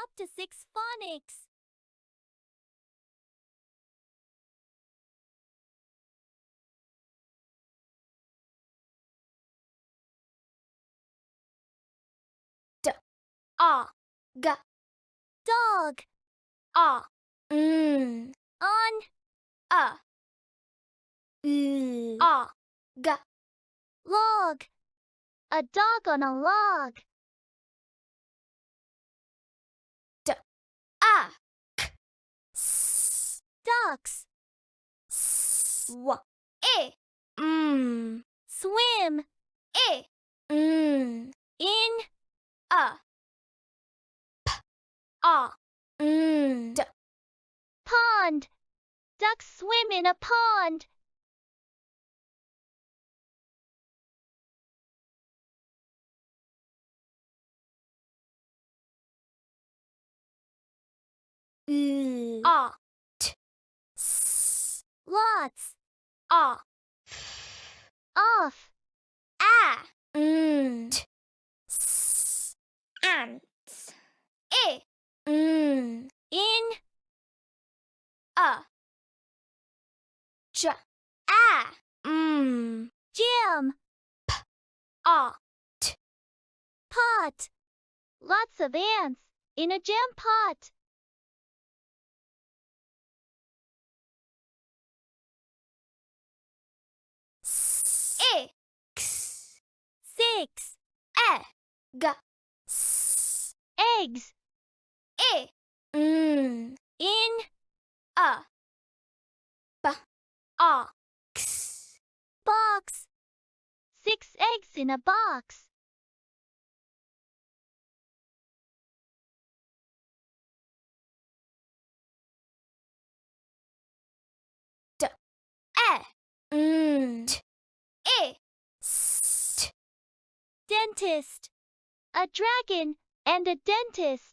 UptoSix Phonics. G Dog. on On. g Log. A dog on a log. Ducks. w Swim. In. Pond. Ducks swim in a pond. Lots. Off. ants In. j Jam. Pot. Lots of ants in a jam pot. Six. g Eggs. in In. Box. 6 eggs in a box. Dentist. A dragon and a dentist.